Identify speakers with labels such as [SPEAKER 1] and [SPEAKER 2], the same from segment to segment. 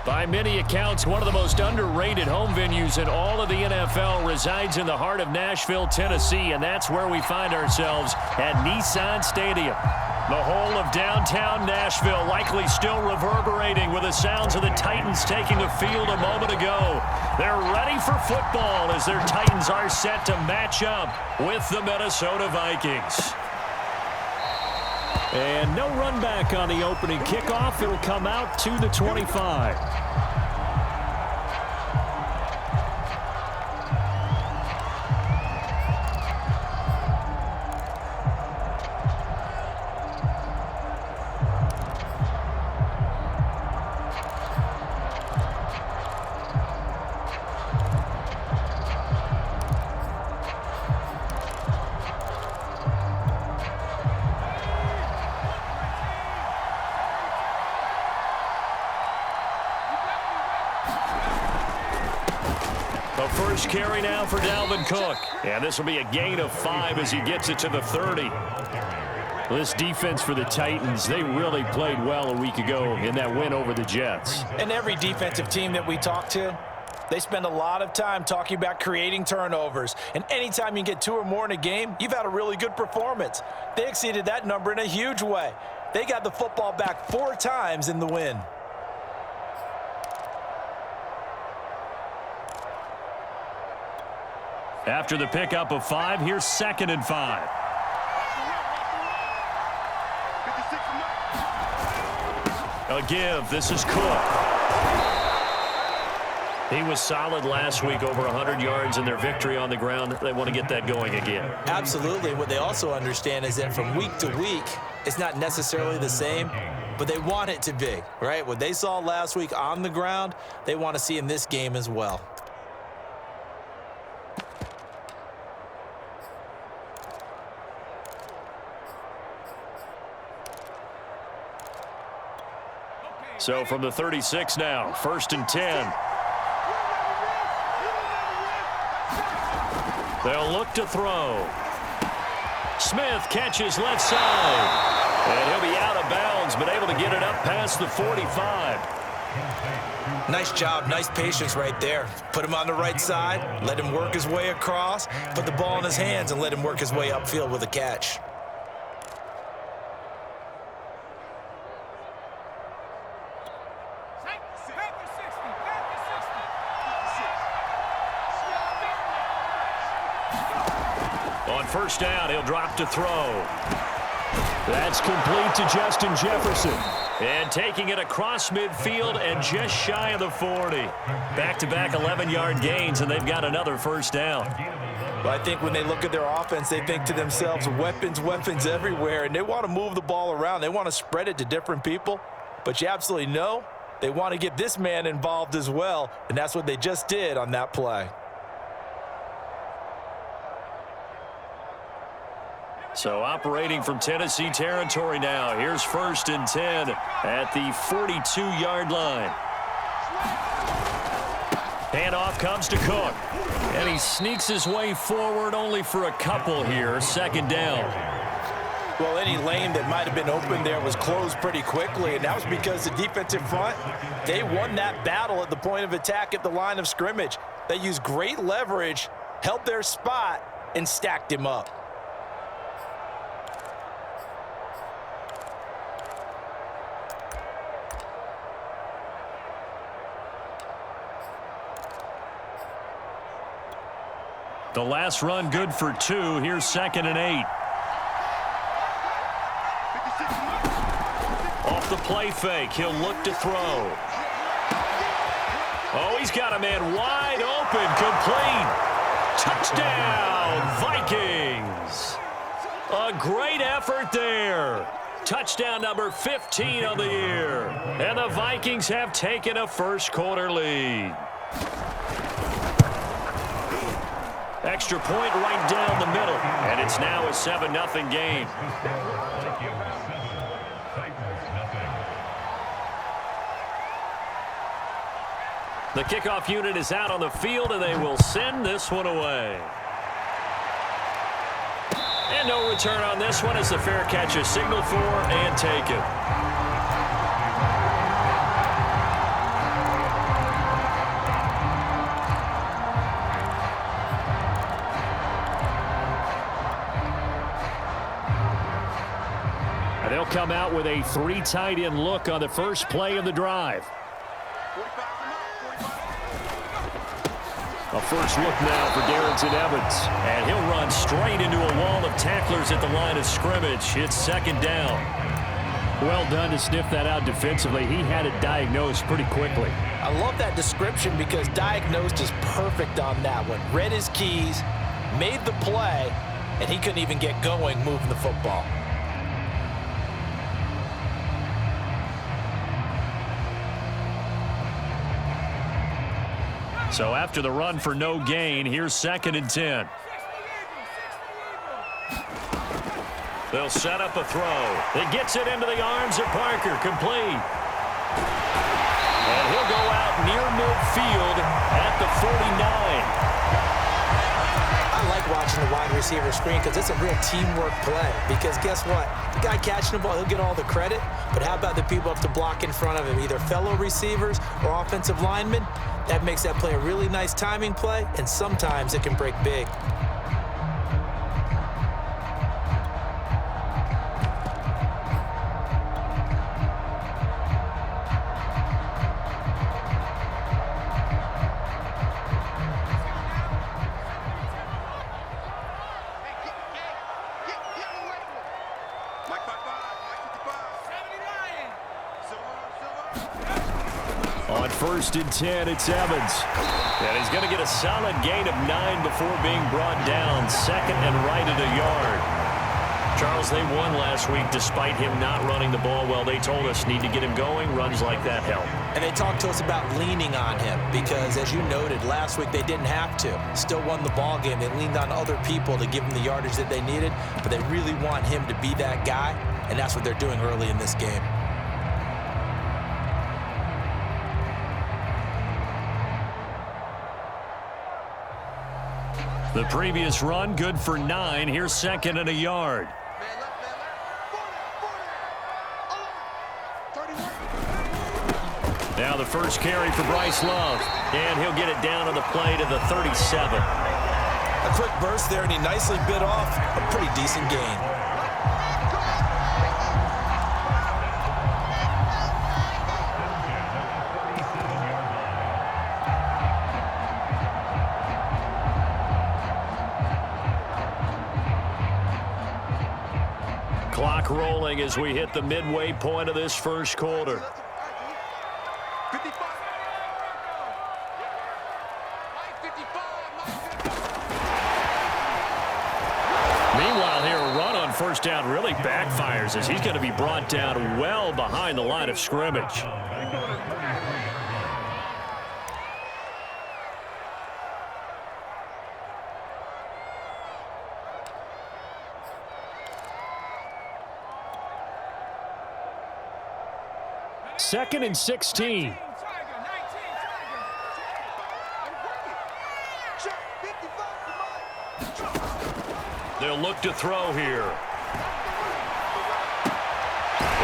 [SPEAKER 1] By many accounts, one of the most underrated home venues in all of the NFL resides in the heart of Nashville, Tennessee, and that's where we find ourselves at Nissan Stadium. The whole of downtown Nashville likely still reverberating with the sounds of the Titans taking the field a moment ago. They're ready for football as their Titans are set to match up with the Minnesota Vikings. And no run back on the opening kickoff. It'll come out to the 25. First carry now for Dalvin Cook. And this will be a gain of 5 as he gets it to the 30. This defense for the Titans, they really played well a week ago in that win over the Jets.
[SPEAKER 2] And every defensive team that we talk to, they spend a lot of time talking about creating turnovers. And anytime you get 2 or more in a game, you've had a really good performance. They exceeded that number in a huge way. They got the football back 4 times in the win.
[SPEAKER 1] After the pickup of 5, here's 2nd and 5. A give. This is Cook. He was solid last week, over 100 yards in their victory on the ground. They want to get that going again.
[SPEAKER 2] Absolutely. What they also understand is that from week to week, it's not necessarily the same, but they want it to be, right? What they saw last week on the ground, they want to see in this game as well.
[SPEAKER 1] So from the 36 now, 1st and 10. They'll look to throw. Smith catches left side. And he'll be out of bounds, but able to get it up past the 45.
[SPEAKER 2] Nice job, nice patience right there. Put him on the right side, let him work his way across, put the ball in his hands and let him work his way upfield with a catch.
[SPEAKER 1] On 1st down, he'll drop to throw. That's complete to Justin Jefferson. And taking it across midfield and just shy of the 40. Back-to-back 11-yard gains, and they've got another 1st down.
[SPEAKER 2] But I think when they look at their offense, they think to themselves, weapons, weapons everywhere, and they want to move the ball around. They want to spread it to different people. But you absolutely know they want to get this man involved as well, and that's what they just did on that play.
[SPEAKER 1] So operating from Tennessee territory now. Here's 1st and 10 at the 42-yard line. Handoff comes to Cook. And he sneaks his way forward only for a couple here. 2nd down.
[SPEAKER 2] Well, any lane that might have been open there was closed pretty quickly, and that was because the defensive front, they won that battle at the point of attack at the line of scrimmage. They used great leverage, held their spot, and stacked him up.
[SPEAKER 1] The last run good for 2. Here's 2nd and 8. Off the play fake, he'll look to throw. Oh, he's got a man wide open, complete. Touchdown, Vikings. A great effort there. Touchdown number 15 on the year. And the Vikings have taken a first-quarter lead. Extra point right down the middle, and it's now a 7-0 game. The kickoff unit is out on the field, and they will send this one away. And no return on this one as the fair catch is signaled for and taken. They'll come out with a 3 tight end look on the first play of the drive. A first look now for Darrington Evans. And he'll run straight into a wall of tacklers at the line of scrimmage. It's second down. Well done to sniff that out defensively. He had it diagnosed pretty quickly.
[SPEAKER 2] I love that description because diagnosed is perfect on that one. Read his keys, made the play, and he couldn't even get going moving the football.
[SPEAKER 1] So after the run for no gain, here's 2nd and 10. They'll set up a throw. It gets it into the arms of Parker. Complete. And he'll go out near midfield at the 49.
[SPEAKER 2] I like watching the wide receiver screen because it's a real teamwork play. Because guess what? The guy catching the ball, he'll get all the credit. But how about the people have to block in front of him, either fellow receivers or offensive linemen? That makes that play a really nice timing play, and sometimes it can break big.
[SPEAKER 1] On 1st and 10, it's Evans. And he's going to get a solid gain of 9 before being brought down. 2nd and right at a yard. Charles, they won last week despite him not running the ball well. They told us need to get him going. Runs like that help.
[SPEAKER 2] And they talked to us about leaning on him because, as you noted, last week they didn't have to. Still won the ball game. They leaned on other people to give them the yardage that they needed, but they really want him to be that guy, and that's what they're doing early in this game.
[SPEAKER 1] The previous run, good for 9. Here's 2nd and a yard. Now the first carry for Bryce Love. And he'll get it down on the play to the 37.
[SPEAKER 2] A quick burst there, and he nicely bit off a pretty decent gain.
[SPEAKER 1] Clock rolling as we hit the midway point of this first quarter. Meanwhile, here a run on first down really backfires as he's going to be brought down well behind the line of scrimmage. Second and 16. They'll look to throw here.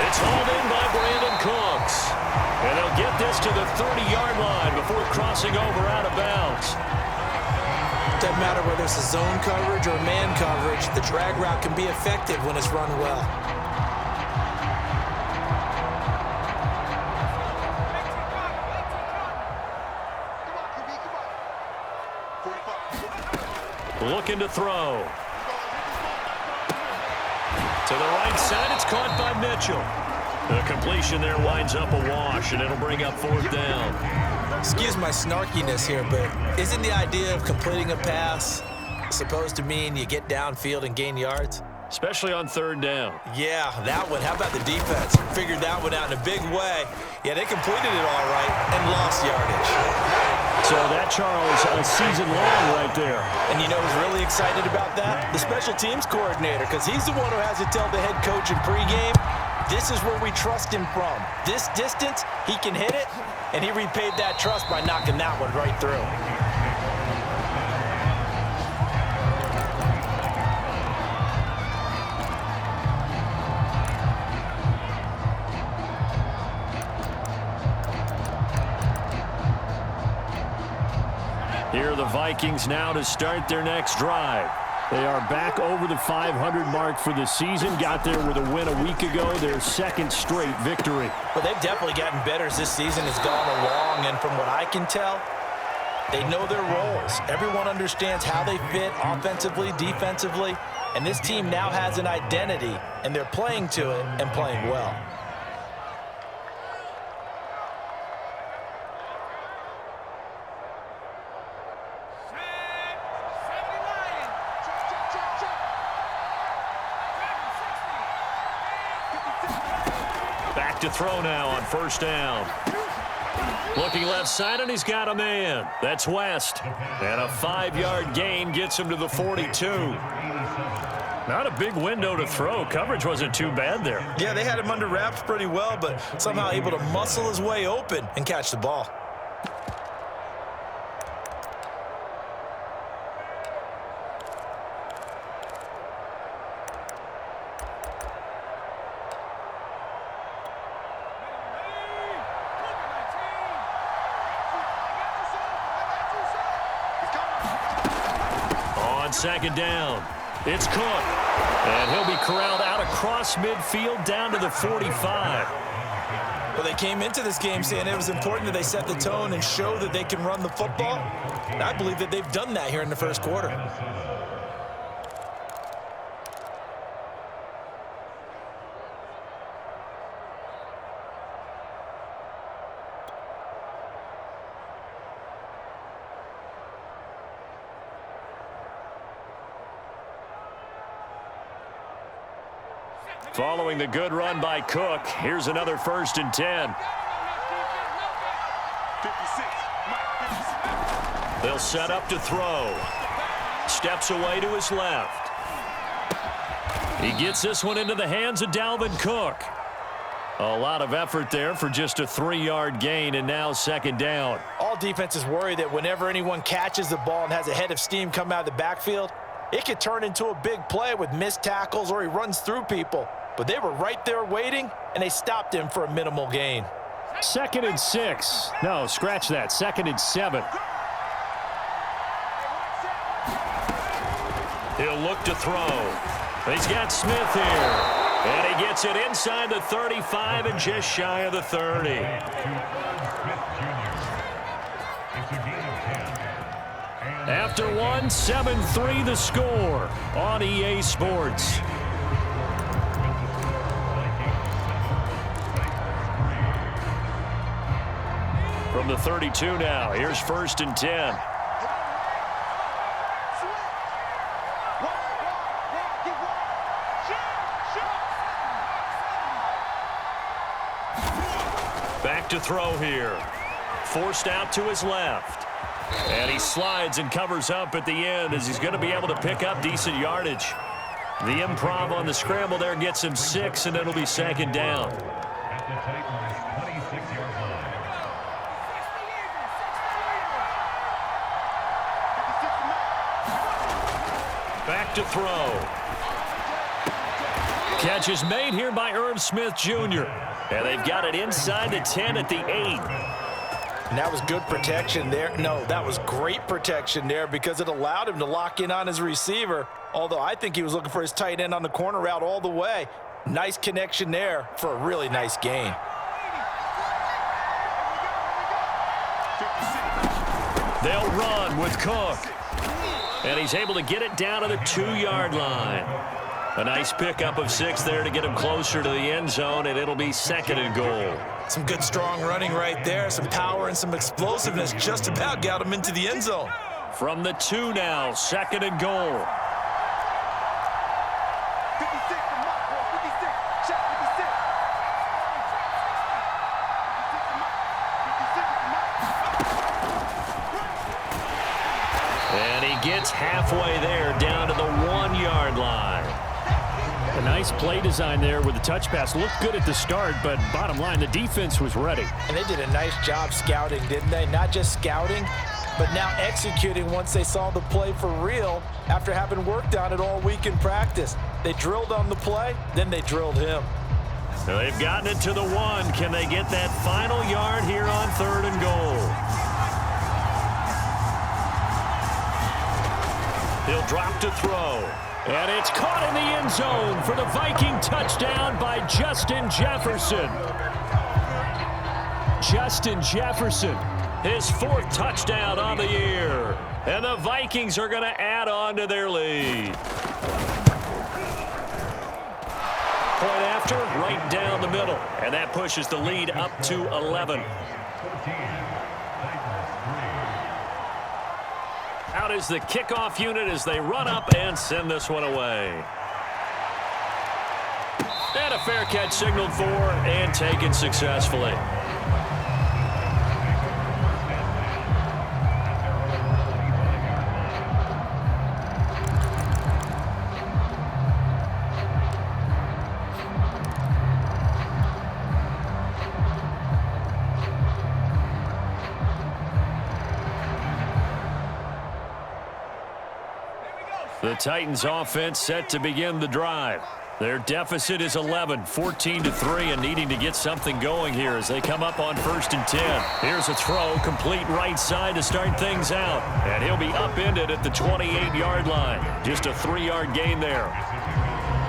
[SPEAKER 1] It's hauled in by Brandon Cooks. And they'll get this to the 30-yard line before crossing over out of bounds.
[SPEAKER 2] Doesn't matter whether it's a zone coverage or man coverage, the drag route can be effective when it's run well.
[SPEAKER 1] Looking to throw. To the right side, it's caught by Mitchell. The completion there winds up a wash, and it'll bring up 4th down.
[SPEAKER 2] Excuse my snarkiness here, but isn't the idea of completing a pass supposed to mean you get downfield and gain yards?
[SPEAKER 1] Especially on 3rd down.
[SPEAKER 2] Yeah, that one. How about the defense? Figured that one out in a big way. Yeah, they completed it all right and lost yardage.
[SPEAKER 1] So that, Charles, a season long right there.
[SPEAKER 2] And you know who's really excited about that? The special teams coordinator, because he's the one who has to tell the head coach in pregame, this is where we trust him from. This distance, he can hit it, and he repaid that trust by knocking that one right through.
[SPEAKER 1] Here are the Vikings now to start their next drive. They are back over the 500 mark for the season. Got there with a win a week ago, their second straight victory.
[SPEAKER 2] Well, they've definitely gotten better as this season has gone along, and from what I can tell, they know their roles. Everyone understands how they fit offensively, defensively, and this team now has an identity, and they're playing to it and playing well.
[SPEAKER 1] Back to throw now on first down. Looking left side, and he's got a man. That's West. And a 5-yard gain gets him to the 42. Not a big window to throw. Coverage wasn't too bad there.
[SPEAKER 2] Yeah, they had him under wraps pretty well, but somehow able to muscle his way open and catch the ball.
[SPEAKER 1] Second down. It's Cook. And he'll be corralled out across midfield down to the 45.
[SPEAKER 2] Well, they came into this game saying it was important that they set the tone and show that they can run the football. And I believe that they've done that here in the first quarter.
[SPEAKER 1] Following the good run by Cook, here's another 1st and 10. They'll set up to throw. Steps away to his left. He gets this one into the hands of Dalvin Cook. A lot of effort there for just a 3-yard gain, and now second down.
[SPEAKER 2] All defenses worry that whenever anyone catches the ball and has a head of steam come out of the backfield, it could turn into a big play with missed tackles or he runs through people. But they were right there waiting, and they stopped him for a minimal gain.
[SPEAKER 1] 2nd and 6. No, scratch that. 2nd and 7. He'll look to throw. He's got Smith here. And he gets it inside the 35 and just shy of the 30. After one, 7-3 the score on EA Sports. From the 32 now, here's 1st and 10. Back to throw here. Forced out to his left. And he slides and covers up at the end as he's going to be able to pick up decent yardage. The improv on the scramble there gets him 6, and it'll be second down. Back to throw. Catch is made here by Irv Smith Jr. And they've got it inside the 10 at the 8.
[SPEAKER 2] And that was good protection there. No, that was great protection there because it allowed him to lock in on his receiver, although I think he was looking for his tight end on the corner route all the way. Nice connection there for a really nice gain.
[SPEAKER 1] They'll run with Cook. And he's able to get it down to the 2-yard line. A nice pickup of 6 there to get him closer to the end zone, and it'll be 2nd and goal.
[SPEAKER 2] Some good strong running right there, some power and some explosiveness just about got him into the end zone.
[SPEAKER 1] From the 2 now, 2nd and goal. And he gets halfway there down to the 1-yard line. A nice play design there with the touch pass. Looked good at the start, but bottom line, the defense was ready.
[SPEAKER 2] And they did a nice job scouting, didn't they? Not just scouting, but now executing once they saw the play for real after having worked on it all week in practice. They drilled on the play, then they drilled him.
[SPEAKER 1] So they've gotten it to the 1. Can they get that final yard here on 3rd and goal? He'll drop to throw. And it's caught in the end zone for the Viking touchdown by Justin Jefferson. Justin Jefferson, his 4th touchdown on the year. And the Vikings are going to add on to their lead. Point after, right down the middle. And that pushes the lead up to 11. Out is the kickoff unit as they run up and send this one away. And a fair catch signaled for and taken successfully. The Titans offense set to begin the drive. Their deficit is 11, 14-3, and needing to get something going here as they come up on 1st and 10. Here's a throw, complete right side to start things out. And he'll be upended at the 28-yard line. Just a 3-yard gain there.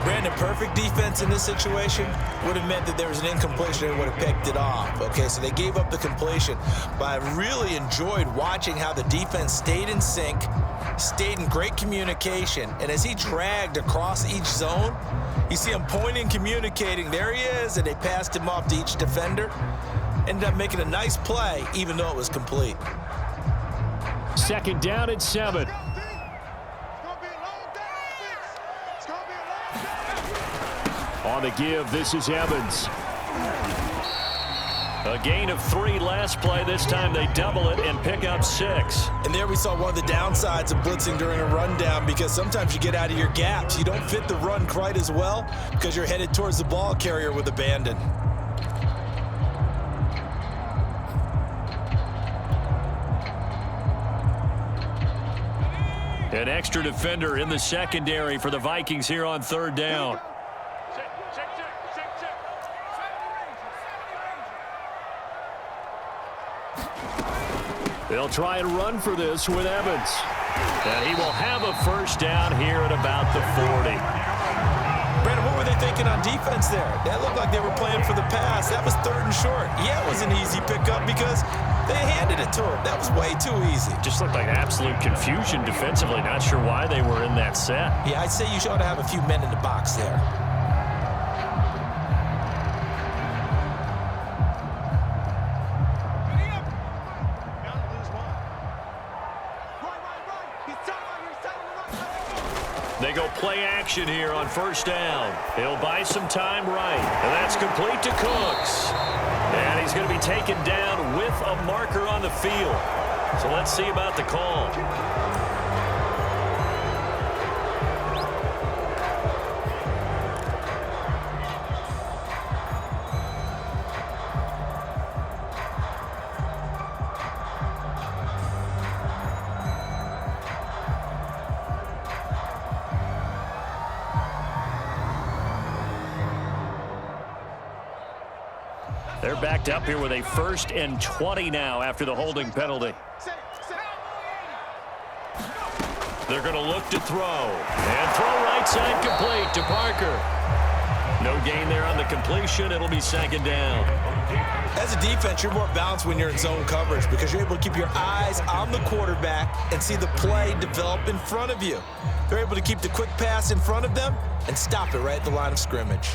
[SPEAKER 2] Brandon, perfect defense in this situation would have meant that there was an incompletion and would have picked it off. Okay, so they gave up the completion. But I really enjoyed watching how the defense stayed in sync, stayed in great communication, and as he dragged across each zone, you see him pointing, communicating. There he is, and they passed him off to each defender. Ended up making a nice play, even though it was complete.
[SPEAKER 1] 2nd down and 7. On the give, this is Evans. A gain of 3 last play. This time they double it and pick up 6.
[SPEAKER 2] And there we saw one of the downsides of blitzing during a rundown, because sometimes you get out of your gaps. You don't fit the run quite as well because you're headed towards the ball carrier with abandon.
[SPEAKER 1] An extra defender in the secondary for the Vikings here on 3rd down. They'll try and run for this with Evans. And he will have a 1st down here at about the 40.
[SPEAKER 2] Brandon, what were they thinking on defense there? That looked like they were playing for the pass. That was 3rd and short. Yeah, it was an easy pickup because they handed it to him. That was way too easy.
[SPEAKER 1] Just looked like absolute confusion defensively. Not sure why they were in that set.
[SPEAKER 2] Yeah, I'd say you ought to have a few men in the box there.
[SPEAKER 1] They go play action here on 1st down. He'll buy some time right. And that's complete to Cooks. And he's going to be taken down with a marker on the field. So let's see about the call. They're backed up here with a 1st and 20 now after the holding penalty. They're going to look to throw. And throw right side complete to Parker. No gain there on the completion. It'll be 2nd down.
[SPEAKER 2] As a defense, you're more balanced when you're in zone coverage because you're able to keep your eyes on the quarterback and see the play develop in front of you. They're able to keep the quick pass in front of them and stop it right at the line of scrimmage.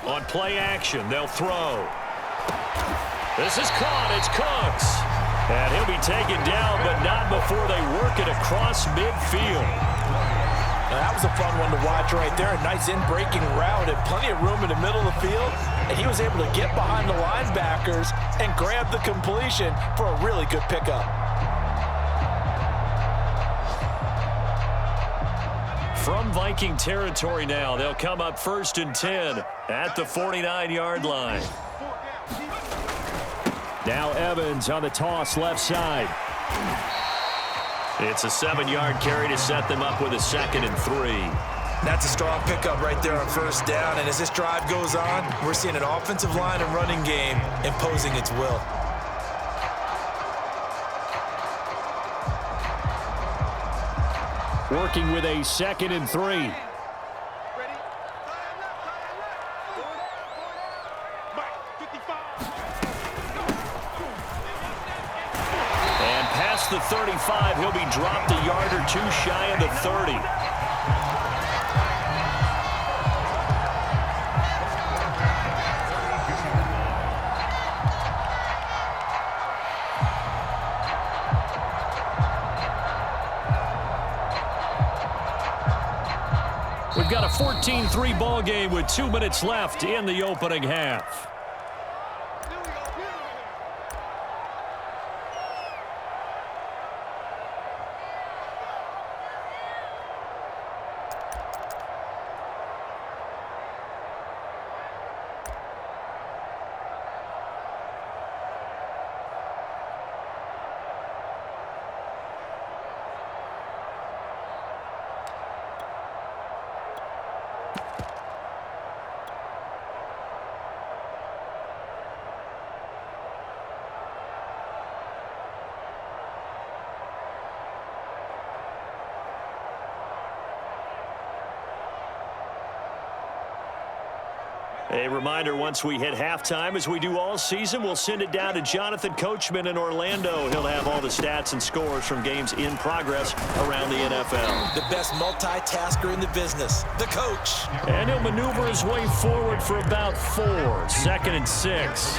[SPEAKER 1] On play action, they'll throw. This is caught. It's Cooks. And he'll be taken down, but not before they work it across midfield.
[SPEAKER 2] Now, that was a fun one to watch right there. A nice in-breaking route and plenty of room in the middle of the field. And he was able to get behind the linebackers and grab the completion for a really good pickup.
[SPEAKER 1] From Viking territory now, they'll come up 1st and 10 at the 49-yard line. Now Evans on the toss left side. It's a 7-yard carry to set them up with a 2nd and 3.
[SPEAKER 2] That's a strong pickup right there on 1st down. And as this drive goes on, we're seeing an offensive line and running game imposing its will.
[SPEAKER 1] Working with a 2nd and 3. The 35, he'll be dropped a yard or two shy of the 30. We've got a 14-3 ball game with 2 minutes left in the opening half. A reminder, once we hit halftime, as we do all season, we'll send it down to Jonathan Coachman in Orlando. He'll have all the stats and scores from games in progress around the NFL.
[SPEAKER 2] The best multitasker in the business, the coach.
[SPEAKER 1] And he'll maneuver his way forward for about 4, 2nd and 6.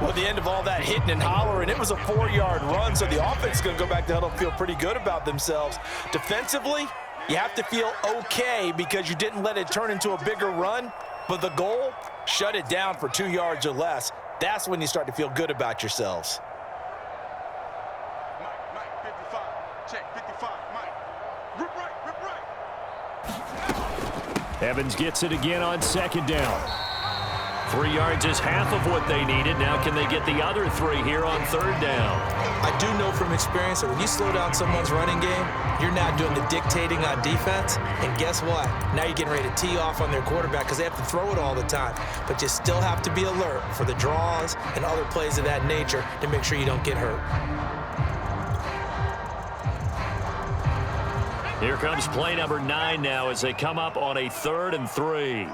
[SPEAKER 2] Well, at the end of all that hitting and hollering, it was a 4-yard run, so the offense is going to go back to huddle and feel pretty good about themselves. Defensively, you have to feel okay because you didn't let it turn into a bigger run. But the goal, shut it down for 2 yards or less. That's when you start to feel good about yourselves.
[SPEAKER 3] Mike, 55. Check, 55. Mike. Rip right.
[SPEAKER 1] Evans gets it again on 2nd down. 3 yards is half of what they needed. Now can they get the other 3 here on 3rd down?
[SPEAKER 2] I do know from experience that when you slow down someone's running game, you're not doing the dictating on defense. And guess what? Now you're getting ready to tee off on their quarterback because they have to throw it all the time. But you still have to be alert for the draws and other plays of that nature to make sure you don't get hurt.
[SPEAKER 1] Here comes play number 9 now as they come up on a 3rd and 3.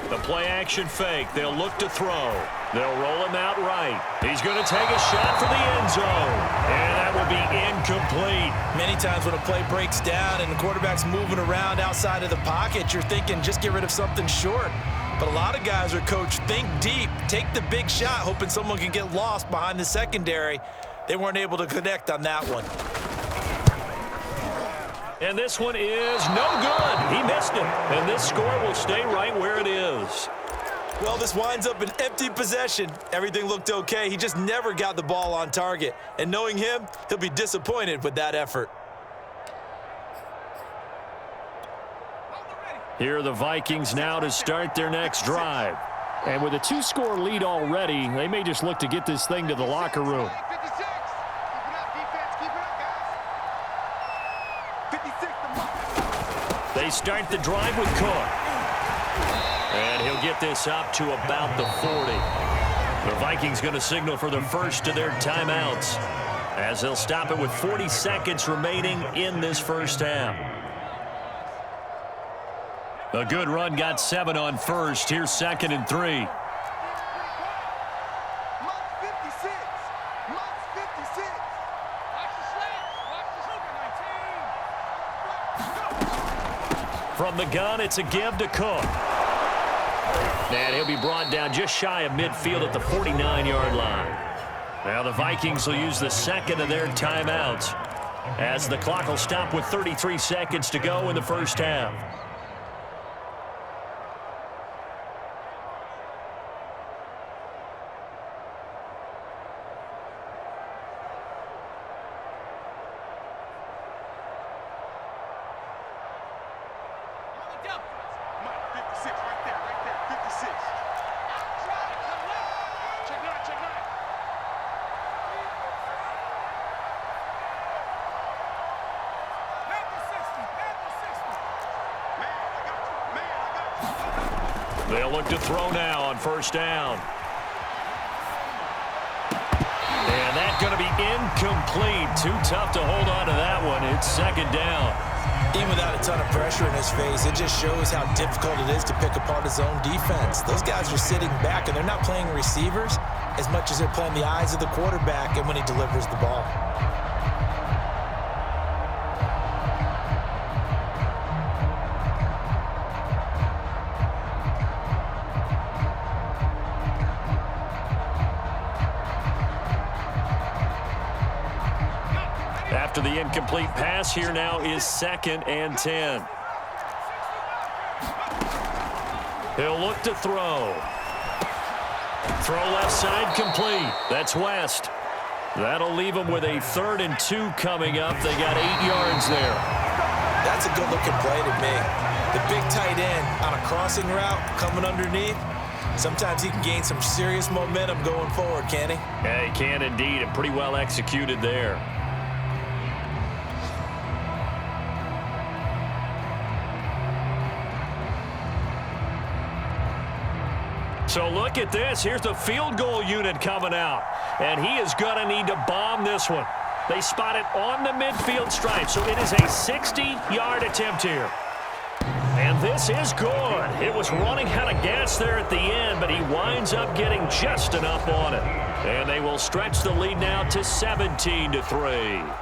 [SPEAKER 1] The play action fake. They'll look to throw. They'll roll him out right. He's going to take a shot for the end zone. And that will be incomplete.
[SPEAKER 2] Many times when a play breaks down and the quarterback's moving around outside of the pocket, you're thinking just get rid of something short. But a lot of guys are coached, think deep, take the big shot, hoping someone can get lost behind the secondary. They weren't able to connect on that one.
[SPEAKER 1] And this one is no good. He missed it. And this score will stay right where it is.
[SPEAKER 2] Well, this winds up an empty possession. Everything looked okay. He just never got the ball on target. And knowing him, he'll be disappointed with that effort.
[SPEAKER 1] Here are the Vikings now to start their next drive. And with a 2-score lead already, they may just look to get this thing to the locker room. They start the drive with Cook. And he'll get this up to about the 40. The Vikings going to signal for the first of their timeouts as they'll stop it with 40 seconds remaining in this first half. A good run, got 7 on 1st. Here's 2nd and 3. From the gun, it's a give to Cook. And he'll be brought down just shy of midfield at the 49-yard line. Now the Vikings will use the second of their timeouts. as the clock will stop with 33 seconds to go in the first half. They'll look to throw now on first down. And that's going to be incomplete. Too tough to hold on to that one. It's second down.
[SPEAKER 2] Even without a ton of pressure in his face, it just shows how difficult it is to pick apart his own defense. Those guys are sitting back, and they're not playing receivers as much as they're playing the eyes of the quarterback and when he delivers the ball.
[SPEAKER 1] After the incomplete pass, here now is 2nd and 10. He'll look to throw. Throw left side complete. That's West. That'll leave him with a 3rd and 2 coming up. They got 8 yards there.
[SPEAKER 2] That's a good-looking play to me. The big tight end on a crossing route coming underneath. Sometimes he can gain some serious momentum going forward, can't he?
[SPEAKER 1] Yeah, he can indeed, and pretty well executed there. So look at this. Here's the field goal unit coming out. And he is going to need to bomb this one. They spot it on the midfield stripe. So it is a 60-yard attempt here. And this is good. It was running out of gas there at the end, but he winds up getting just enough on it. And they will stretch the lead now to 17-3.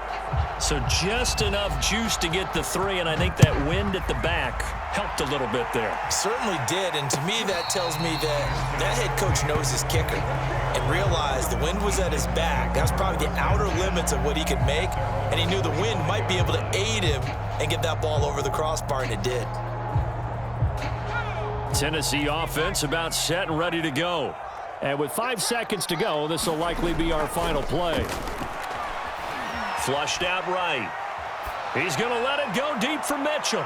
[SPEAKER 1] So just enough juice to get the 3, and I think that wind at the back helped a little bit there.
[SPEAKER 2] Certainly did, and to me that tells me that head coach knows his kicker and realized the wind was at his back. That was probably the outer limits of what he could make, and he knew the wind might be able to aid him and get that ball over the crossbar, and it did.
[SPEAKER 1] Tennessee offense about set and ready to go. And with 5 seconds to go, this will likely be our final play. Flushed out right. He's going to let it go deep for Mitchell.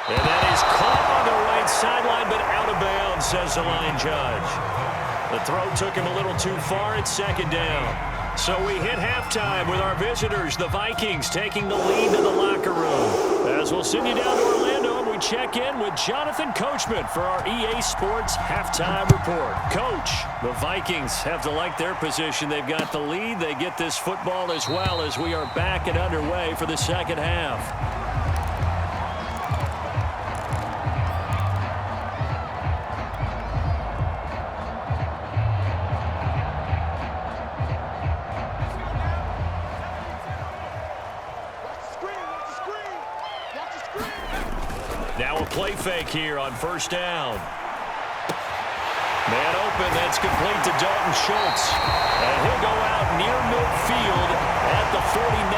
[SPEAKER 1] And that is caught on the right sideline, but out of bounds, says the line judge. The throw took him a little too far. It's 2nd down. So we hit halftime with our visitors, the Vikings, taking the lead to the locker room. As we'll send you down to Orlando, and we check in with Jonathan Coachman for our EA Sports Halftime Report. Coach, the Vikings have to like their position. They've got the lead. They get this football as well as we are back and underway for the second half. Now a play fake here on first down. Man open, that's complete to Dalton Schultz. And he'll go out near midfield at the 49.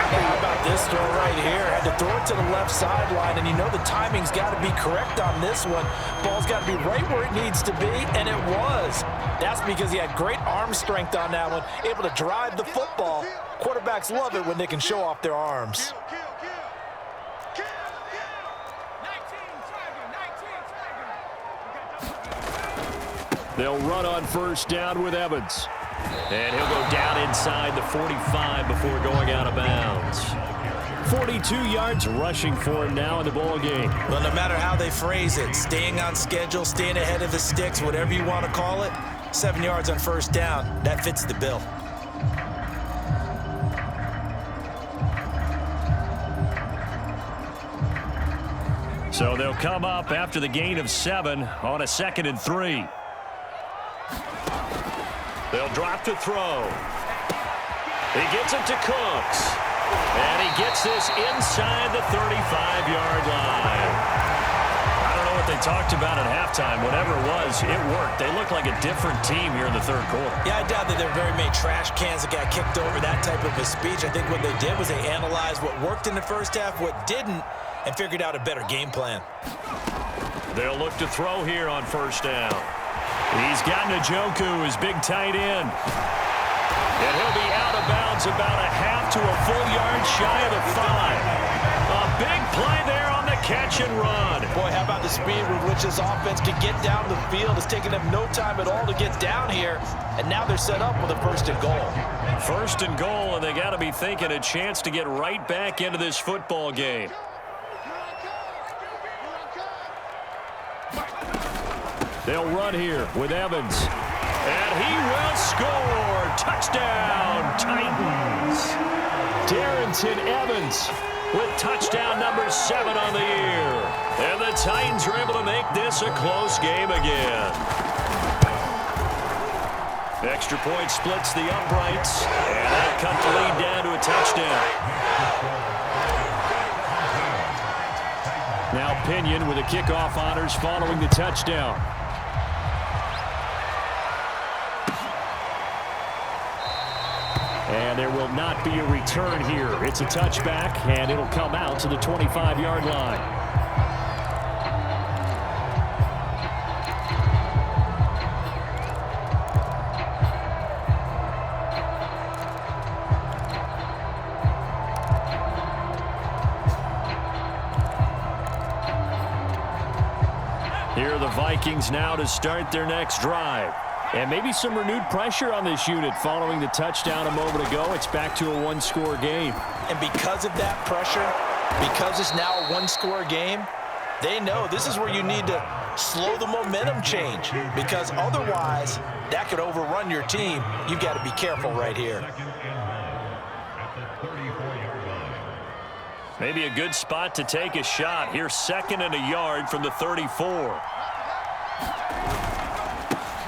[SPEAKER 2] How about this throw right here? Had to throw it to the left sideline, and you know the timing's got to be correct on this one. Ball's got to be right where it needs to be, and it was. That's because he had great arm strength on that one, able to drive the football. Quarterbacks love it when they can show off their arms.
[SPEAKER 1] They'll run on first down with Evans. And he'll go down inside the 45 before going out of bounds. 42 yards rushing for him now in the ball game.
[SPEAKER 2] Well, no matter how they phrase it, staying on schedule, staying ahead of the sticks, whatever you want to call it, 7 yards on first down, that fits the bill.
[SPEAKER 1] So they'll come up after the gain of 7 on a 2nd and 3. They'll drop to throw. He gets it to Cooks. And he gets this inside the 35-yard line. I don't know what they talked about at halftime. Whatever it was, it worked. They looked like a different team here in the third quarter.
[SPEAKER 2] Yeah, I doubt that there were very many trash cans that got kicked over, that type of a speech. I think what they did was they analyzed what worked in the first half, what didn't, and figured out a better game plan.
[SPEAKER 1] They'll look to throw here on first down. He's got Njoku, his big tight end. And he'll be out of bounds about a half to a full yard shy of the 5. A big play there on the catch and run.
[SPEAKER 2] Boy, how about the speed with which this offense can get down the field? It's taken them no time at all to get down here, and now they're set up with a 1st and goal.
[SPEAKER 1] 1st and goal, and they got to be thinking a chance to get right back into this football game. They'll run here with Evans. And he will score. Touchdown, Titans. Darrington Evans with touchdown number 7 on the year. And the Titans are able to make this a close game again. Extra point splits the uprights. And that cut the lead down to a touchdown. Now Pinion with the kickoff honors following the touchdown. And there will not be a return here. It's a touchback, and it'll come out to the 25-yard line. Here are the Vikings now to start their next drive. And maybe some renewed pressure on this unit following the touchdown a moment ago. It's back to a 1-score game.
[SPEAKER 2] And because of that pressure, because it's now a 1-score game, they know this is where you need to slow the momentum change, because otherwise that could overrun your team. You've got to be careful right here.
[SPEAKER 1] Maybe a good spot to take a shot. Here's 2nd and a yard from the 34.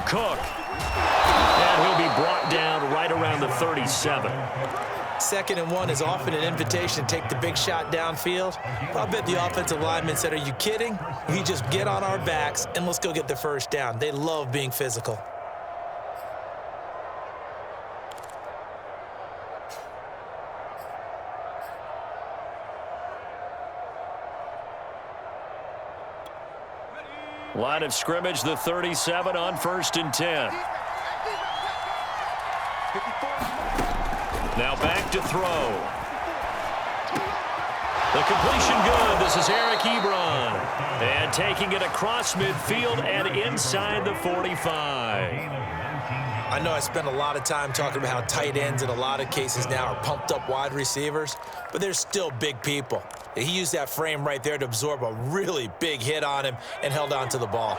[SPEAKER 1] Cook. And he'll be brought down right around the 37.
[SPEAKER 2] 2nd and 1 is often an invitation to take the big shot downfield. I bet the offensive lineman said, "Are you kidding? We just get on our backs and let's go get the 1st down." They love being physical.
[SPEAKER 1] Line of scrimmage, the 37 on 1st and 10. Now back to throw. The completion good. This is Eric Ebron. And taking it across midfield and inside the 45.
[SPEAKER 2] I know I spent a lot of time talking about how tight ends in a lot of cases now are pumped up wide receivers, but they're still big people. He used that frame right there to absorb a really big hit on him and held on to the ball.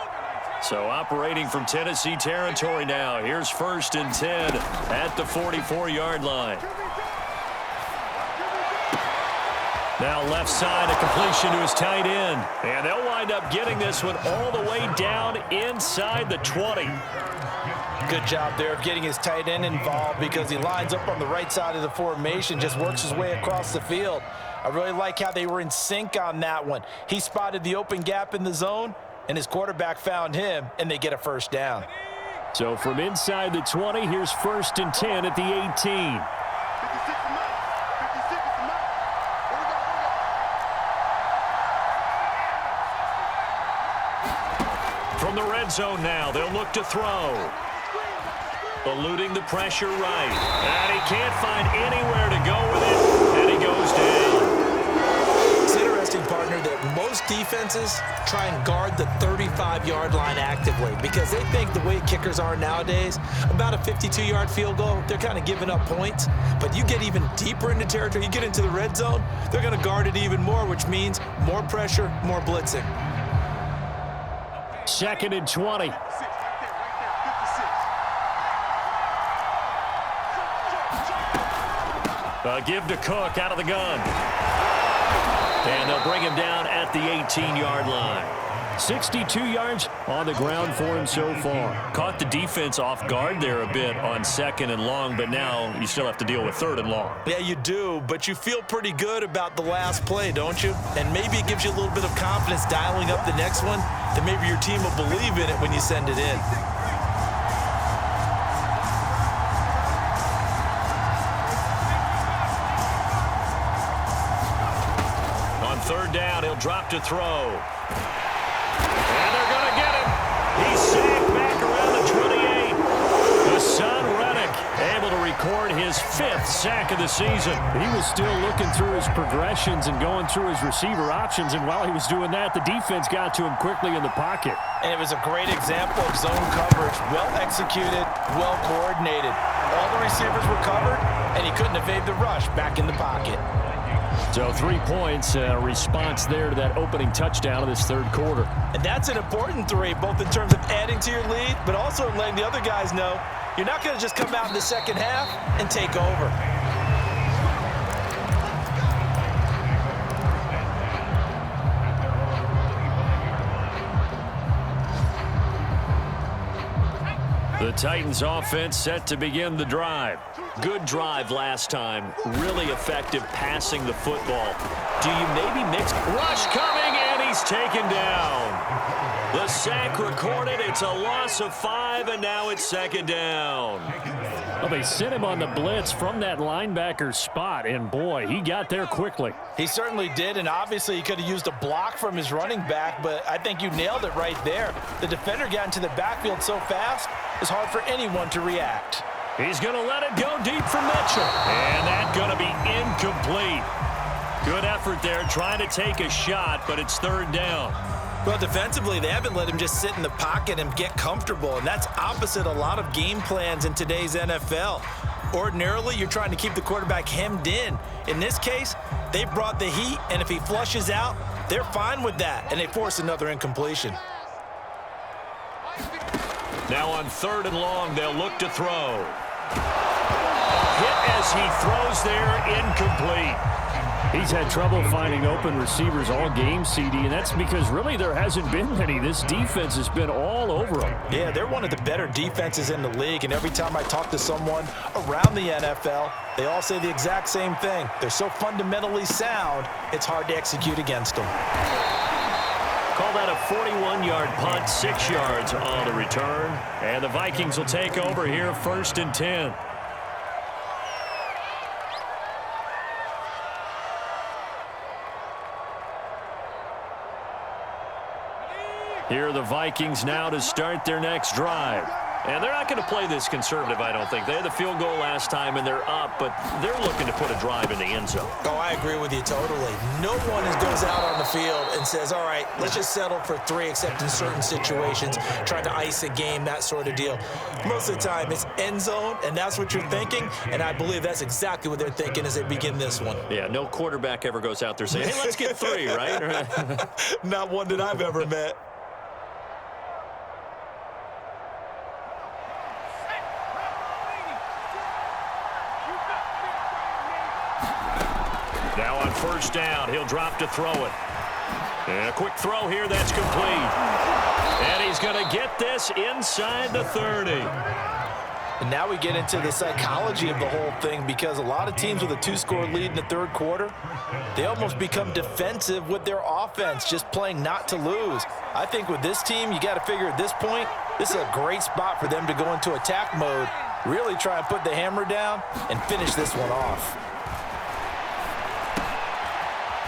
[SPEAKER 1] So operating from Tennessee territory now. Here's 1st and 10 at the 44-yard line. Now left side, a completion to his tight end. And they'll wind up getting this one all the way down inside the 20.
[SPEAKER 2] Good job there of getting his tight end involved, because he lines up on the right side of the formation, just works his way across the field. I really like how they were in sync on that one. He spotted the open gap in the zone, and his quarterback found him, and they get a 1st down.
[SPEAKER 1] So from inside the 20, here's 1st and 10 at the 18. From the red zone now, they'll look to throw. Eluding the pressure right. And he can't find anywhere to go with it, and he goes down.
[SPEAKER 2] It's interesting, partner, that most defenses try and guard the 35-yard line actively, because they think the way kickers are nowadays, about a 52-yard field goal, they're kind of giving up points. But you get even deeper into territory, you get into the red zone, they're going to guard it even more, which means more pressure, more blitzing.
[SPEAKER 1] 2nd and 20. Give to Cook out of the gun. And they'll bring him down at the 18-yard line. 62 yards on the ground for him so far.
[SPEAKER 4] Caught the defense off guard there a bit on 2nd and long, but now you still have to deal with 3rd and long.
[SPEAKER 2] Yeah, you do, but you feel pretty good about the last play, don't you? And maybe it gives you a little bit of confidence dialing up the next one, that maybe your team will believe in it when you send it in.
[SPEAKER 1] On 3rd down, he'll drop to throw. And they're going to get him. He's sacked back around the 28. Hassan Reddick able to record his 5th sack of the season. He was still looking through his progressions and going through his receiver options, and while he was doing that, the defense got to him quickly in the pocket.
[SPEAKER 2] And it was a great example of zone coverage. Well executed, well coordinated. All the receivers were covered, and he couldn't evade the rush back in the pocket.
[SPEAKER 1] So 3 points, response there to that opening touchdown of this 3rd quarter.
[SPEAKER 2] And that's an important 3, both in terms of adding to your lead, but also letting the other guys know you're not going to just come out in the 2nd half and take over.
[SPEAKER 1] The Titans offense set to begin the drive.
[SPEAKER 4] Good drive last time. Really effective passing the football. Do you maybe mix?
[SPEAKER 1] Rush coming, and he's taken down. The sack recorded. It's a loss of 5, and now it's 2nd down. Well, they sent him on the blitz from that linebacker spot, and boy, he got there quickly.
[SPEAKER 2] He certainly did, and obviously he could have used a block from his running back, but I think you nailed it right there. The defender got into the backfield so fast, it's hard for anyone to react.
[SPEAKER 1] He's going to let it go deep for Mitchell, and that's going to be incomplete. Good effort there trying to take a shot, but it's 3rd down.
[SPEAKER 2] Well, defensively, they haven't let him just sit in the pocket and get comfortable, and that's opposite a lot of game plans in today's NFL. Ordinarily, you're trying to keep the quarterback hemmed in. In this case, they brought the heat, and if he flushes out, they're fine with that, and they force another incompletion.
[SPEAKER 1] Now on 3rd and long, they'll look to throw. Hit as he throws there, incomplete. He's had trouble finding open receivers all game, CD, and that's because really there hasn't been many. This defense has been all over them.
[SPEAKER 2] Yeah, they're one of the better defenses in the league, and every time I talk to someone around the NFL, they all say the exact same thing. They're so fundamentally sound, it's hard to execute against them.
[SPEAKER 1] Call that a 41-yard punt, 6 yards on the return, and the Vikings will take over here 1st and 10. Here are the Vikings now to start their next drive. And they're not going to play this conservative, I don't think. They had the field goal last time, and they're up, but they're looking to put a drive in the end zone.
[SPEAKER 2] Oh, I agree with you totally. No one goes out on the field and says, all right, let's just settle for 3, except in certain situations, trying to ice a game, that sort of deal. Most of the time, it's end zone, and that's what you're thinking, and I believe that's exactly what they're thinking as they begin this one.
[SPEAKER 4] Yeah, no quarterback ever goes out there saying, hey, let's get 3, right?
[SPEAKER 2] Not one that I've ever met.
[SPEAKER 1] Now on 1st down, he'll drop to throw it. And a quick throw here, that's complete. And he's going to get this inside the 30.
[SPEAKER 2] And now we get into the psychology of the whole thing, because a lot of teams with a 2-score lead in the 3rd quarter, they almost become defensive with their offense, just playing not to lose. I think with this team, you got to figure at this point, this is a great spot for them to go into attack mode, really try and put the hammer down and finish this one off.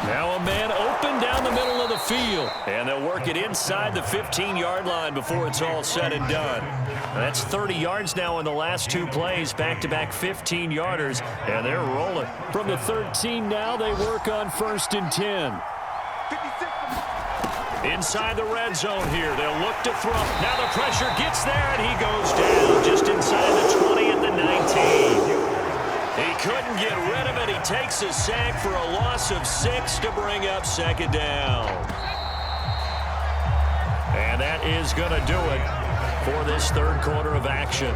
[SPEAKER 1] Now a man open down the middle of the field, and they'll work it inside the 15-yard line before it's all said and done. That's 30 yards now in the last 2 plays, back-to-back 15-yarders, and they're rolling. From the 13 now, they work on 1st and 10. Inside the red zone here, they'll look to throw. Now the pressure gets there, and he goes down just inside the 20 at the 19. He couldn't get rid of it. He takes a sack for a loss of 6 to bring up 2nd down. And that is going to do it for this 3rd quarter of action.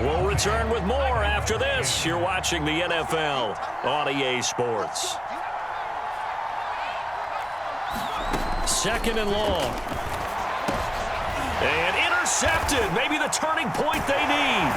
[SPEAKER 1] We'll return with more after this. You're watching the NFL on EA Sports. second and long. And intercepted. Maybe the turning point they need.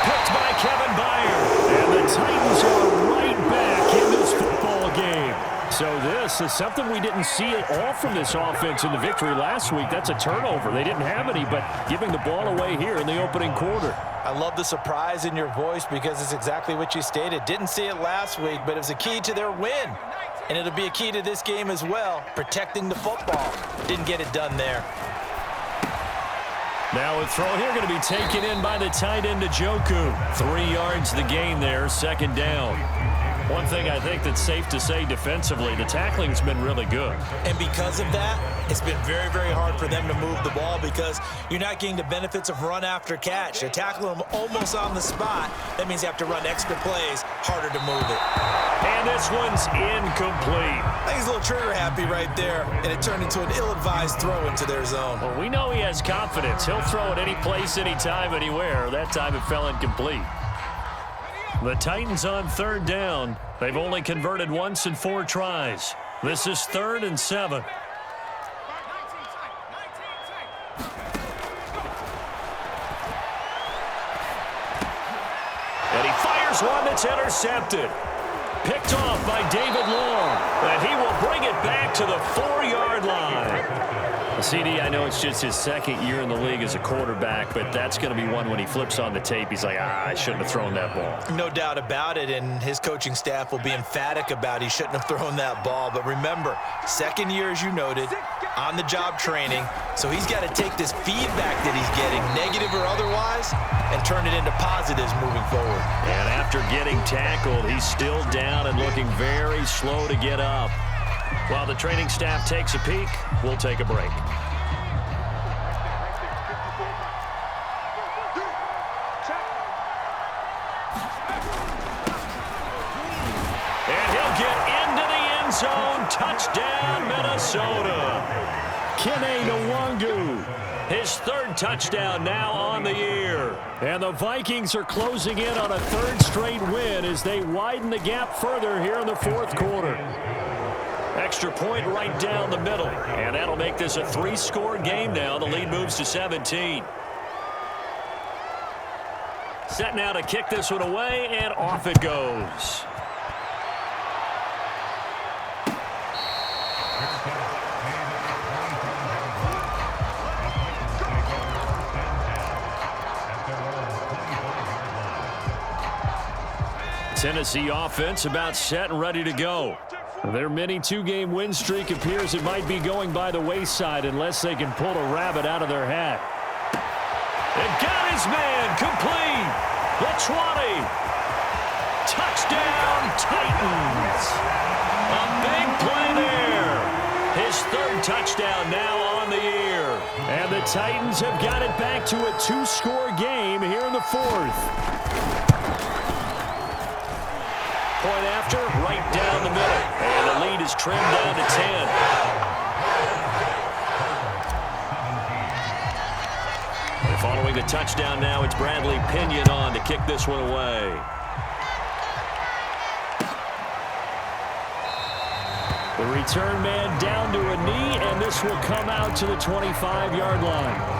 [SPEAKER 1] Picked by Kevin Byard. And the Titans are right back in this football game. So this is something we didn't see at all from this offense in the victory last week. That's a turnover. They didn't have any, but giving the ball away here in the opening quarter.
[SPEAKER 2] I love the surprise in your voice because it's exactly what you stated. Didn't see it last week, but it was a key to their win. And it'll be a key to this game as well, protecting the football. Didn't get it done there.
[SPEAKER 1] Now a throw here going to be taken in by the tight end Njoku. 3 yards the gain there, second down. One thing I think that's safe to say defensively, the tackling's been really good.
[SPEAKER 2] And because of that, it's been very, very hard for them to move the ball because you're not getting the benefits of run after catch. They're tackling them almost on the spot. That means you have to run extra plays, harder to move it.
[SPEAKER 1] And this one's incomplete.
[SPEAKER 2] I think he's a little trigger happy right there, and it turned into an ill-advised throw into their zone.
[SPEAKER 1] Well, we know he has confidence. He'll throw it any place, anytime, anywhere. That time it fell incomplete. The Titans on third down. They've only converted once in 4 tries. This is 3rd and 7. And he fires one that's intercepted. Picked off by David Long. And he will bring it back to the 4-yard line. CD, I know it's just his second year in the league as a quarterback, but that's going to be one when he flips on the tape. He's like, I shouldn't have thrown that ball.
[SPEAKER 2] No doubt about it, and his coaching staff will be emphatic about he shouldn't have thrown that ball. But remember, second year, as you noted, on-the-job training, so he's got to take this feedback that he's getting, negative or otherwise, and turn it into positives moving forward.
[SPEAKER 1] And after getting tackled, he's still down and looking very slow to get up. While the training staff takes a peek, we'll take a break. And he'll get into the end zone. Touchdown, Minnesota. Kene Nwangu, his 3rd touchdown now on the year. And the Vikings are closing in on a 3rd straight win as they widen the gap further here in the 4th quarter. Extra point right down the middle. And that'll make this a 3-score game now. The lead moves to 17. Set now to kick this one away, and off it goes. Tennessee offense about set and ready to go. Their mini 2-game win streak appears it might be going by the wayside unless they can pull a rabbit out of their hat. And got his man complete. The 20. Touchdown Titans. A big play there. His 3rd touchdown now on the year. And the Titans have got it back to a 2-score game here in the 4th. Point after, right down the middle. And the lead is trimmed down to 10. And following the touchdown now, it's Bradley Pinion on to kick this one away. The return man down to a knee, and this will come out to the 25-yard line.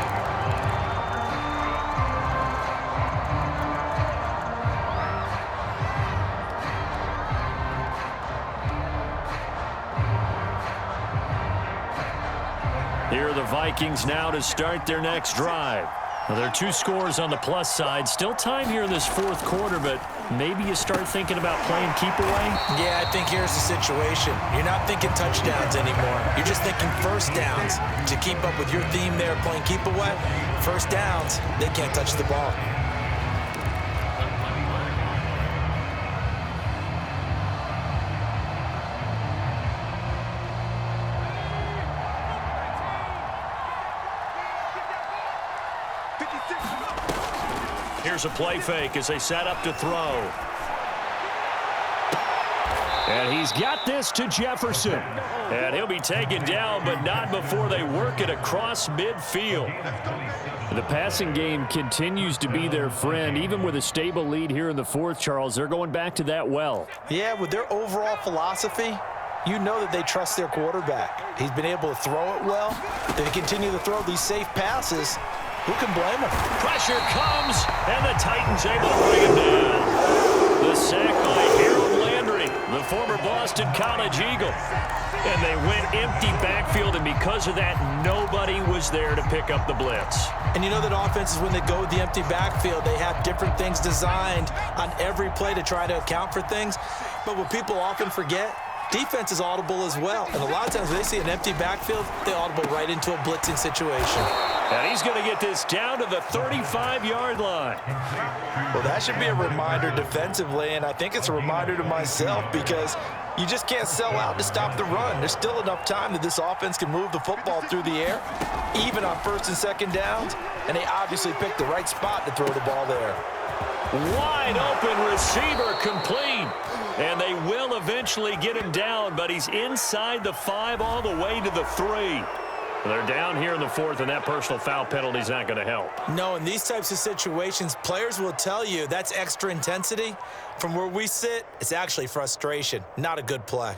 [SPEAKER 1] Here are the Vikings now to start their next drive. Well, there are 2 scores on the plus side. Still time here in this 4th quarter, but maybe you start thinking about playing keep away?
[SPEAKER 2] Yeah, I think here's the situation. You're not thinking touchdowns anymore. You're just thinking first downs. To keep up with your theme there, playing keep away, first downs, they can't touch the ball.
[SPEAKER 1] Here's a play fake as they set up to throw. And he's got this to Jefferson. And he'll be taken down, but not before they work it across midfield. The passing game continues to be their friend, even with a stable lead here in the 4th, Charles. They're going back to that well.
[SPEAKER 2] Yeah, with their overall philosophy, you know that they trust their quarterback. He's been able to throw it well. They continue to throw these safe passes. Who can blame him?
[SPEAKER 1] Pressure comes, and the Titans able to bring him down. The sack by Harold Landry, the former Boston College Eagle. And they went empty backfield, and because of that, nobody was there to pick up the blitz.
[SPEAKER 2] And you know that offenses, when they go with the empty backfield, they have different things designed on every play to try to account for things. But what people often forget, defense is audible as well. And a lot of times when they see an empty backfield, they audible right into a blitzing situation.
[SPEAKER 1] And he's going to get this down to the 35-yard line.
[SPEAKER 2] Well, that should be a reminder defensively, and I think it's a reminder to myself because you just can't sell out to stop the run. There's still enough time that this offense can move the football through the air, even on first and second downs, and they obviously picked the right spot to throw the ball there.
[SPEAKER 1] Wide open receiver complete. And they will eventually get him down, but he's inside the 5 all the way to the 3. They're down here in the 4th, and that personal foul penalty is not going to help.
[SPEAKER 2] No, in these types of situations, players will tell you that's extra intensity. From where we sit, it's actually frustration, not a good play.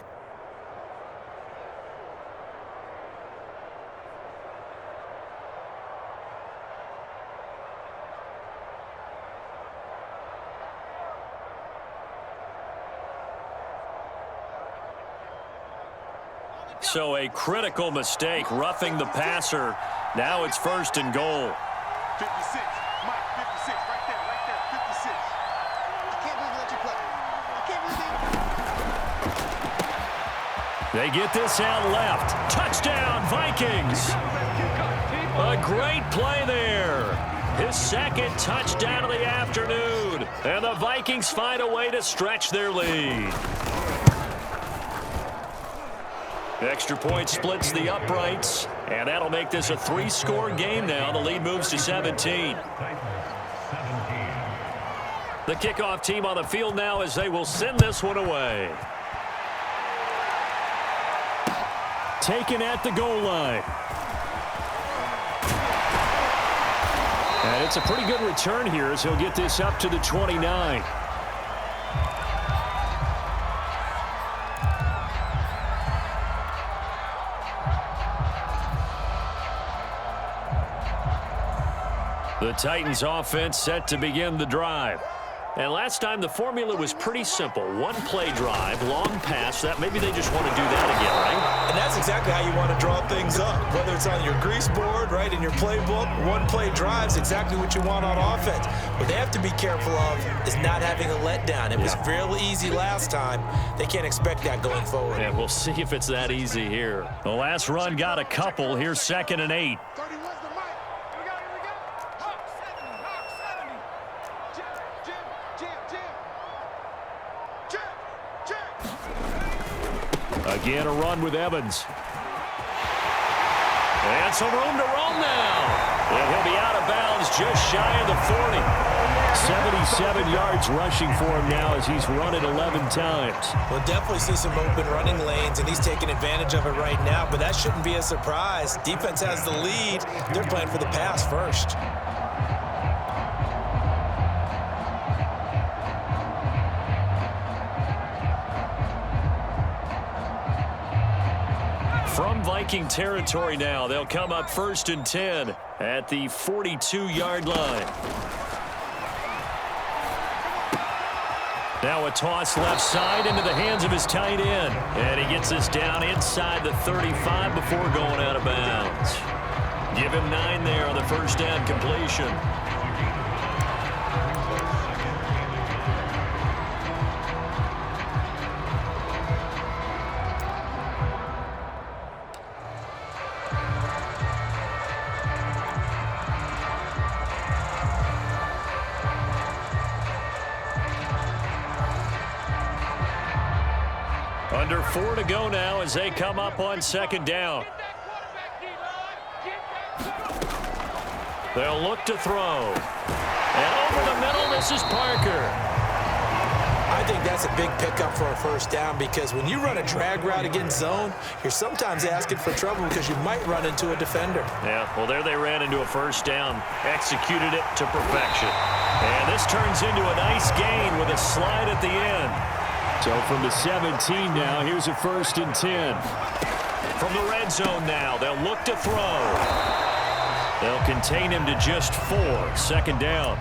[SPEAKER 1] So a critical mistake, roughing the passer. Now it's 1st and goal.
[SPEAKER 3] 56, Mike, 56, right there, 56. I can't believe you let you play. I can't believe
[SPEAKER 1] They get this out left. Touchdown, Vikings. A great play there. His 2nd touchdown of the afternoon. And the Vikings find a way to stretch their lead. Extra point splits the uprights, and that'll make this a 3-score game now. The lead moves to 17. The kickoff team on the field now as they will send this one away. Taken at the goal line. And it's a pretty good return here as he'll get this up to the 29. The Titans offense set to begin the drive. And last time the formula was pretty simple. One play drive, long pass. That maybe they just want to do that again, right?
[SPEAKER 2] And that's exactly how you want to draw things up. Whether it's on your grease board, right, in your playbook, one play drive is exactly what you want on offense. What they have to be careful of is not having a letdown. It was fairly easy last time. They can't expect that going forward.
[SPEAKER 1] Yeah, we'll see if it's that easy here. The last run got a couple. Here's 2nd and 8.
[SPEAKER 3] 31's the Mike. Here we go, here we go. Hawk 70, Hawk 70. Jim.
[SPEAKER 1] Again, a run with Evans. And some room to roam now. And he'll be out of bounds just shy of the 40. 77 yards rushing for him now as he's run it 11 times.
[SPEAKER 2] We'll definitely see some open running lanes, and he's taking advantage of it right now, but that shouldn't be a surprise. Defense has the lead. They're playing for the pass first.
[SPEAKER 1] From Viking territory now, they'll come up 1st and 10 at the 42-yard line. Now a toss left side into the hands of his tight end. And he gets this down inside the 35 before going out of bounds. Give him 9 there on the first down completion. Under 4 to go now as they come up on 2nd down. They'll look to throw. And over the middle, this is Parker.
[SPEAKER 2] I think that's a big pickup for a first down because when you run a drag route against zone, you're sometimes asking for trouble because you might run into a defender.
[SPEAKER 1] Yeah, well, there they ran into a first down, executed it to perfection. And this turns into a nice gain with a slide at the end. So from the 17 now, here's a 1st and 10. From the red zone now, they'll look to throw. They'll contain him to just 4. 2nd down.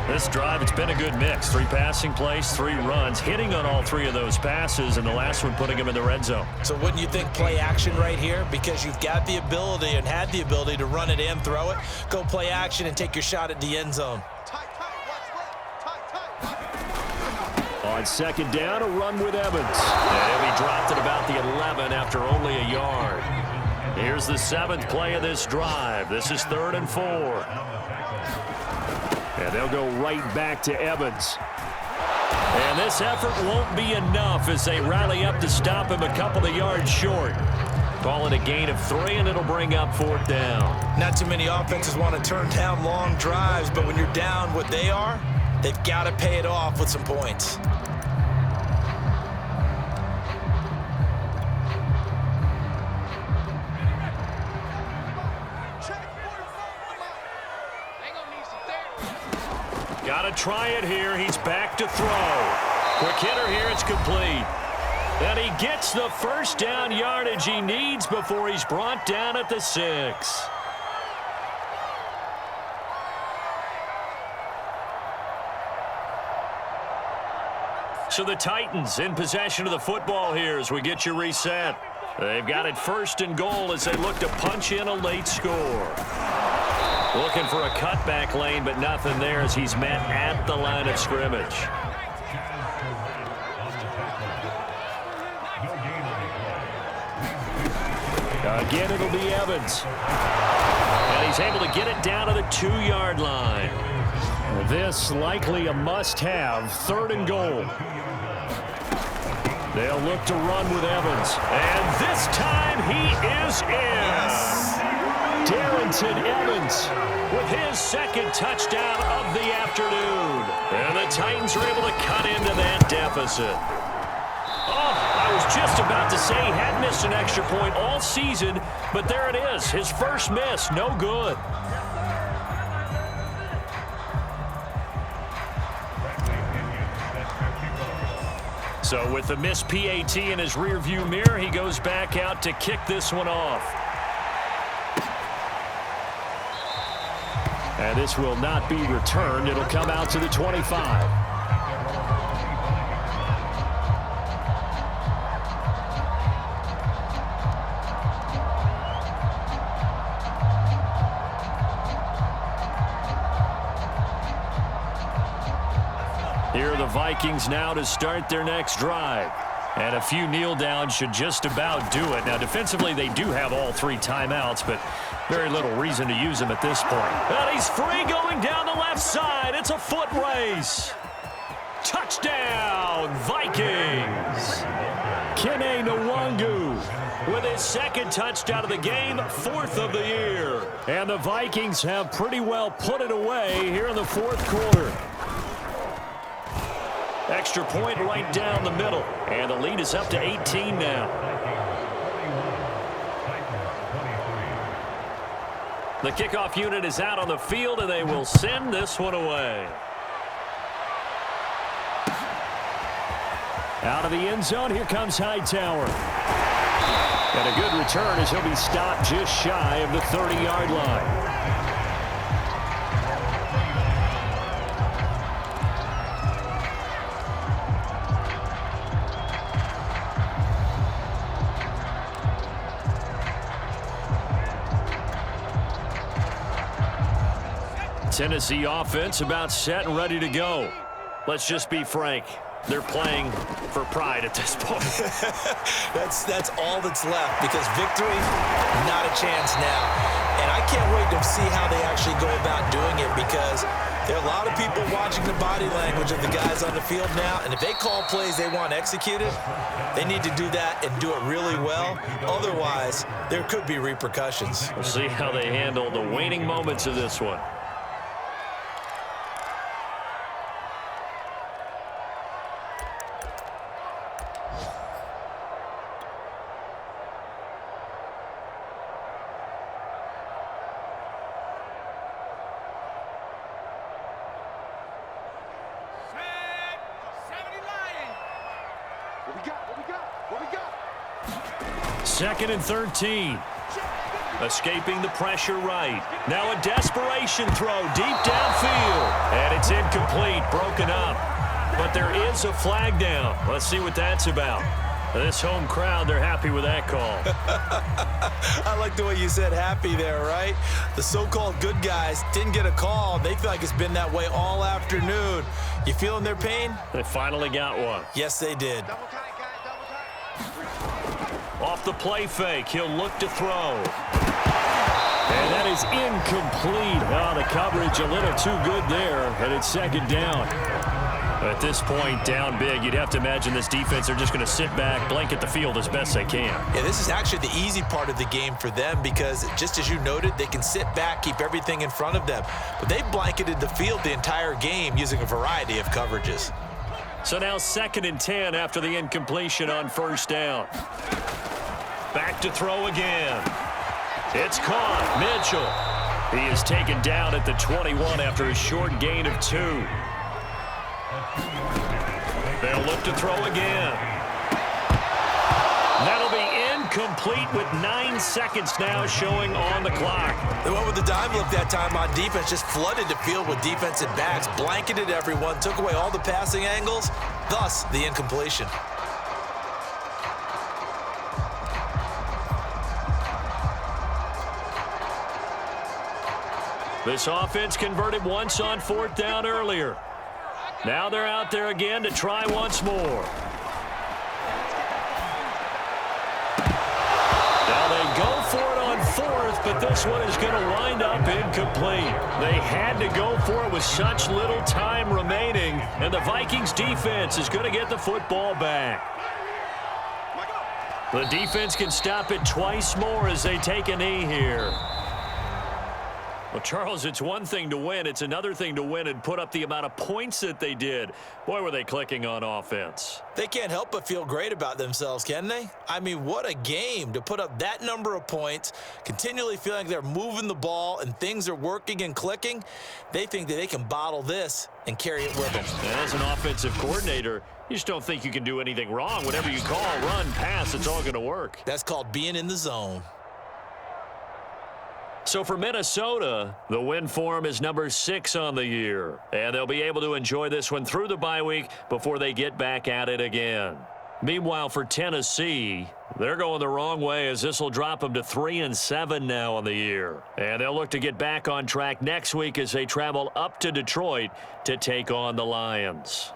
[SPEAKER 1] This drive, it's been a good mix. 3 passing plays, 3 runs, hitting on all 3 of those passes, and the last one putting him in the red zone.
[SPEAKER 2] So wouldn't you think play action right here? Because you've got the ability and had the ability to run it and throw it. Go play action and take your shot at the end zone.
[SPEAKER 1] On 2nd down, a run with Evans. And he'll be dropped at about the 11 after only a yard. Here's the 7th play of this drive. This is 3rd and 4. And they'll go right back to Evans. And this effort won't be enough as they rally up to stop him a couple of yards short. Call it a gain of 3, and it'll bring up 4th down.
[SPEAKER 2] Not too many offenses want to turn down long drives, but when you're down what they are, they've got to pay it off with some points.
[SPEAKER 1] Got to try it here. He's back to throw. Quick hitter here. It's complete. And he gets the 1st down yardage he needs before he's brought down at the 6. So the Titans in possession of the football here as we get you reset. They've got it 1st and goal as they look to punch in a late score. Looking for a cutback lane, but nothing there as he's met at the line of scrimmage. Again, it'll be Evans. And he's able to get it down to the 2-yard line. This likely a must-have, 3rd and goal. They'll look to run with Evans. And this time he is in. Darrington Evans with his 2nd touchdown of the afternoon. And the Titans are able to cut into that deficit. Oh, I was just about to say he hadn't missed an extra point all season, but there it is. His first miss, no good. So with the missed PAT in his rearview mirror, he goes back out to kick this one off. And this will not be returned. It'll come out to the 25. Here are the Vikings now to start their next drive. And a few kneel downs should just about do it. Now, defensively, they do have all 3 timeouts, but very little reason to use them at this point. And he's free going down the left side. It's a foot race. Touchdown, Vikings. Kene Nwangu with his 2nd touchdown of the game, 4th of the year. And the Vikings have pretty well put it away here in the 4th quarter. Extra point right down the middle. And the lead is up to 18 now. The kickoff unit is out on the field, and they will send this one away. Out of the end zone, here comes Hightower. And a good return as he'll be stopped just shy of the 30-yard line. Tennessee offense about set and ready to go. Let's just be frank. They're playing for pride at this point.
[SPEAKER 2] That's all that's left because victory, not a chance now. And I can't wait to see how they actually go about doing it because there are a lot of people watching the body language of the guys on the field now. And if they call plays they want executed, they need to do that and do it really well. Otherwise, there could be repercussions.
[SPEAKER 1] We'll see how they handle the waning moments of this one. 2nd and 13. Escaping the pressure right. Now a desperation throw deep downfield. And it's incomplete, broken up. But there is a flag down. Let's see what that's about. This home crowd, they're happy with that call.
[SPEAKER 2] I like the way you said happy there, right? The so-called good guys didn't get a call. They feel like it's been that way all afternoon. You feeling their pain?
[SPEAKER 1] They finally got one.
[SPEAKER 2] Yes, they did.
[SPEAKER 3] Double tight, guys, double tight.
[SPEAKER 1] Off the play fake, he'll look to throw. And that is incomplete. Oh, the coverage a little too good there, and it's 2nd down. At this point, down big, you'd have to imagine this defense are just going to sit back, blanket the field as best they can.
[SPEAKER 2] Yeah, this is actually the easy part of the game for them because, just as you noted, they can sit back, keep everything in front of them. But they've blanketed the field the entire game using a variety of coverages.
[SPEAKER 1] So now 2nd and 10 after the incompletion on 1st down. Back to throw again. It's caught. Mitchell. He is taken down at the 21 after a short gain of 2. They'll look to throw again. That'll be incomplete with 9 seconds now showing on the clock.
[SPEAKER 2] They went with the dime look that time on defense, just flooded the field with defensive backs, blanketed everyone, took away all the passing angles, thus the incompletion.
[SPEAKER 1] This offense converted once on 4th down earlier. Now they're out there again to try once more. Now they go for it on 4th, but this one is going to wind up incomplete. They had to go for it with such little time remaining, and the Vikings defense is going to get the football back. The defense can stop it twice more as they take a knee here. Well, Charles, it's one thing to win. It's another thing to win and put up the amount of points that they did. Boy, were they clicking on offense.
[SPEAKER 2] They can't help but feel great about themselves, can they? I mean, what a game to put up that number of points, continually feeling like they're moving the ball and things are working and clicking. They think that they can bottle this and carry it with them.
[SPEAKER 1] And as an offensive coordinator, you just don't think you can do anything wrong. Whatever you call, run, pass, it's all going to work.
[SPEAKER 2] That's called being in the zone.
[SPEAKER 1] So for Minnesota, the win form is number 6 on the year. And they'll be able to enjoy this one through the bye week before they get back at it again. Meanwhile, for Tennessee, they're going the wrong way as this will drop them to 3-7 now on the year. And they'll look to get back on track next week as they travel up to Detroit to take on the Lions.